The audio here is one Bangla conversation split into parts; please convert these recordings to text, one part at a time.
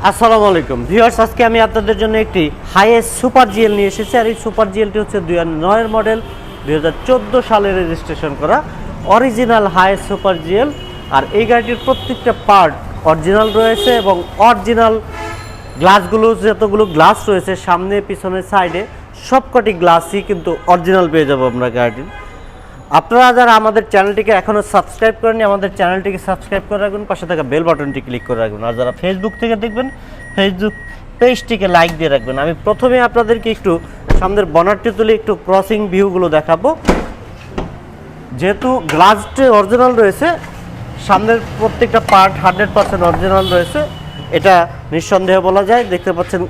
আসসালামু আলাইকুম ভিউয়ার্স, আজকে আমি আপনাদের জন্য একটি হাইয়েস্ট সুপার জিএল নিয়ে এসেছি। আর এই সুপার জিএলটি হচ্ছে 2009 মডেল, 2014 সালে রেজিস্ট্রেশন করা অরিজিনাল হাইয়েস্ট সুপার জিএল। আর এই গাড়িটির প্রত্যেকটা পার্ট অরিজিনাল রয়েছে এবং অরিজিনাল গ্লাসগুলো, যতগুলো গ্লাস রয়েছে সামনে পিছনে সাইডে সবকটি গ্লাসই কিন্তু অরিজিনাল পেয়ে যাবো আমরা গাড়িটির। আপনারা যারা আমাদের চ্যানেলটিকে এখনও সাবস্ক্রাইব করেননি, আমাদের চ্যানেলটিকে সাবস্ক্রাইব করে রাখবেন, পাশে থাকা বেল বাটনটি ক্লিক করে রাখবেন। আর যারা ফেসবুক থেকে দেখবেন, ফেসবুক পেজটিকে লাইক দিয়ে রাখবেন। আমি প্রথমে আপনাদেরকে একটু সামনের বনারটি তুলে একটু ক্রসিং ভিউগুলো দেখাবো। যেহেতু গ্লাসটি অরিজিনাল রয়েছে, সামনের প্রত্যেকটা পার্ট 100% অরিজিনাল রয়েছে, এটা নিঃসন্দেহে বলা যায়। দেখতে পাচ্ছেন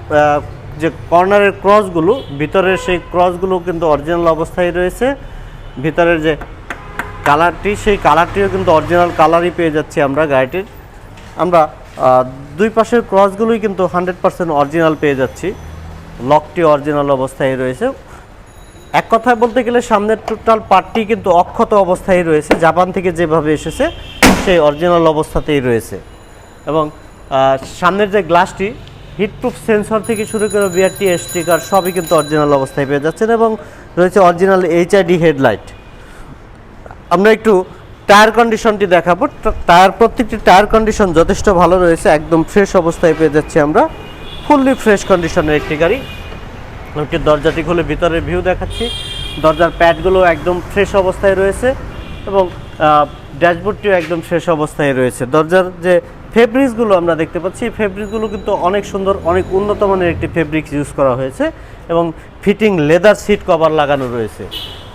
যে কর্নারের ক্রসগুলো, ভিতরের সেই ক্রসগুলো কিন্তু অরিজিনাল অবস্থায় রয়েছে। ভিতরের যে কালারটি, সেই কালারটিও কিন্তু অরিজিনাল কালারই পেয়ে যাচ্ছি আমরা গাড়িটির। আমরা দুই পাশের ক্রসগুলোই কিন্তু 100% অরিজিনাল পেয়ে যাচ্ছি। লকটি অরিজিনাল অবস্থায় রয়েছে। এক কথায় বলতে গেলে সামনের টোটাল পার্টটি কিন্তু অক্ষত অবস্থায় রয়েছে, জাপান থেকে যেভাবে এসেছে সেই অরিজিনাল অবস্থাতেই রয়েছে। এবং সামনের যে গ্লাসটি, হিটপ্রুফ সেন্সর থেকে শুরু করে বিআরটি স্টিকার সবই কিন্তু অরিজিনাল অবস্থায় পেয়ে যাচ্ছেন। এবং রয়েছে অরিজিনাল এইচআইডি হেডলাইট। আমরা একটু টায়ার কন্ডিশনটি দেখাবো। টায়ার, প্রত্যেকটি টায়ার কন্ডিশন যথেষ্ট ভালো রয়েছে, একদম ফ্রেশ অবস্থায় পেয়ে যাচ্ছি আমরা। ফুললি ফ্রেশ কন্ডিশনের একটি গাড়ি। একটি দরজাটি খুলে ভিতরের ভিউ দেখাচ্ছি। দরজার প্যাডগুলো একদম ফ্রেশ অবস্থায় রয়েছে এবং ড্যাশবোর্ডটিও একদম ফ্রেশ অবস্থায় রয়েছে। দরজার যে ফেব্রিক্সগুলো আমরা দেখতে পাচ্ছি, ফেব্রিক্সগুলো কিন্তু অনেক সুন্দর, অনেক উন্নত মানের একটি ফেব্রিক্স ইউজ করা হয়েছে এবং ফিটিং লেদার সিট কভার লাগানো রয়েছে।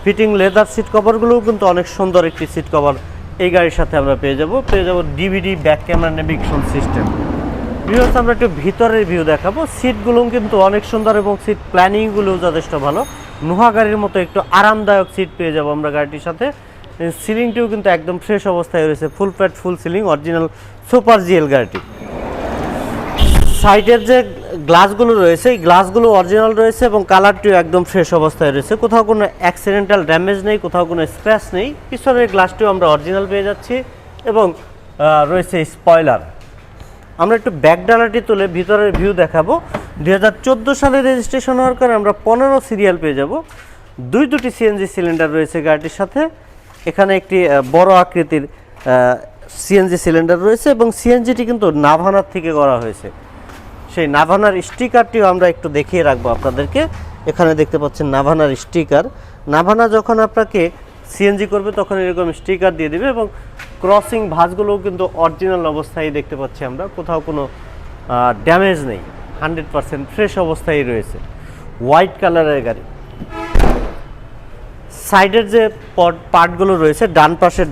ফিটিং লেদার সিট কভারগুলোও কিন্তু অনেক সুন্দর একটি সিট কভার এই গাড়ির সাথে আমরা পেয়ে যাব DVD back camera navigation system. Viewers, আমরা একটু ভিতরের ভিউ দেখাবো। সিটগুলো কিন্তু অনেক সুন্দর এবং সিট প্ল্যানিংগুলোও যথেষ্ট ভালো। নোহা গাড়ির মতো একটু আরামদায়ক সিট পেয়ে যাব আমরা গাড়িটির সাথে। সিলিংটিও কিন্তু একদম ফ্রেশ অবস্থায় রয়েছে, full fat full ceiling original super GL গাড়িটি। সাইডের যে গ্লাসগুলো রয়েছে, এই গ্লাসগুলো অরিজিনাল রয়েছে এবং কালারটিও একদম ফ্রেশ অবস্থায় রয়েছে। কোথাও কোনো অ্যাক্সিডেন্টাল ড্যামেজ নেই, কোথাও কোনো স্ক্র্যাচ নেই। পিছনের গ্লাসটিও আমরা অরিজিনাল পেয়ে যাচ্ছি এবং রয়েছে স্পয়লার। আমরা একটু ব্যাক ডালাটি তুলে ভিতরের ভিউ দেখাবো। 2014 সালে রেজিস্ট্রেশন হওয়ার কারণে আমরা 15 সিরিয়াল পেয়ে যাব। দুটি সিএনজি সিলিন্ডার রয়েছে গাড়িটির সাথে। এখানে একটি বড় আকৃতির সিএনজি সিলিন্ডার রয়েছে এবং সিএনজিটি কিন্তু নাভানার থেকে করা হয়েছে। সেই নাভানার স্টিকারটিও আমরা একটু দেখিয়ে রাখবো আপনাদেরকে। এখানে দেখতে পাচ্ছেন নাভানার স্টিকার। নাভানা যখন আপনাকে সিএনজি করবে তখন এরকম স্টিকার দিয়ে দেবে এবং ক্রসিং ভাঁজগুলোও কিন্তু অরিজিনাল অবস্থায় দেখতে পাচ্ছি আমরা, কোথাও কোনো ড্যামেজ নেই, 100% ফ্রেশ অবস্থায় রয়েছে। হোয়াইট কালারের গাড়ি। সাইডের যে পার্টগুলো রয়েছে,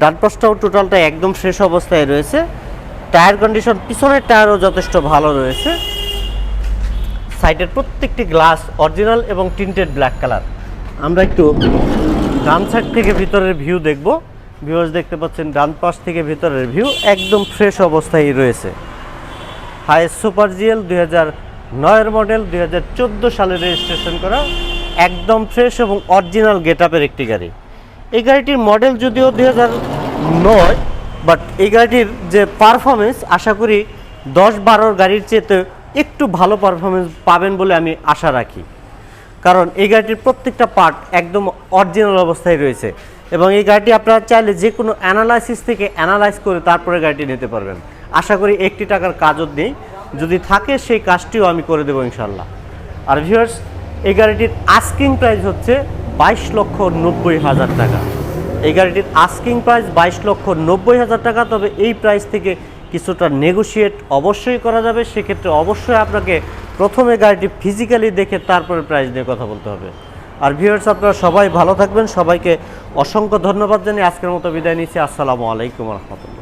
ডান পাশটাও টোটালটা একদম ফ্রেশ অবস্থায় রয়েছে। টায়ার কন্ডিশন, পিছনের টায়ারও যথেষ্ট ভালো রয়েছে। সাইডের প্রত্যেকটি গ্লাস অরিজিনাল এবং টিন্টেড ব্ল্যাক কালার। আমরা একটু ডান সাইড থেকে ভিতরের ভিউ দেখব। ভিউয়ার্স, দেখতে পাচ্ছেন ডান পাশ থেকে ভিতরের ভিউ একদম ফ্রেশ অবস্থায় রয়েছে। হাইয়েস্ট সুপার জিএল 2009 মডেল, 2014 সালে রেজিস্ট্রেশন করা, একদম ফ্রেশ এবং অরিজিনাল গেটআপের একটি গাড়ি। এই গাড়িটির মডেল যদিও 2009, বাট এই গাড়িটির যে পারফরমেন্স আশা করি 10-12 গাড়ির চেয়ে একটু ভালো পারফরমেন্স পাবেন বলে আমি আশা রাখি। কারণ এই গাড়িটির প্রত্যেকটা পার্ট একদম অরিজিনাল অবস্থায় রয়েছে এবং এই গাড়িটি আপনারা চাইলে যে কোনো অ্যানালাইসিস থেকে অ্যানালাইজ করে তারপরে গাড়িটি নিতে পারবেন। আশা করি 1 টাকার কাজও নেই, যদি থাকে সেই কাজটিও আমি করে দেবো ইনশাল্লাহ। আর ভিউয়ার্স, এই গাড়িটির আস্কিং প্রাইস হচ্ছে 22,90,000 টাকা। এই গাড়িটির আস্কিং প্রাইস 22,90,000 টাকা। তবে এই প্রাইস থেকে কিছুটা নেগোশিয়েট অবশ্যই করা যাবে। সেক্ষেত্রে অবশ্যই আপনাকে প্রথমে গাড়িটি ফিজিক্যালি দেখে তারপরে প্রাইস নিয়ে কথা বলতে হবে। আর ভিউয়ার্স, আপনারা সবাই ভালো থাকবেন। সবাইকে অসংখ্য ধন্যবাদ জানিয়ে আজকের মতো বিদায় নিচ্ছি। আসসালামু আলাইকুম রহমতুল্লাহ।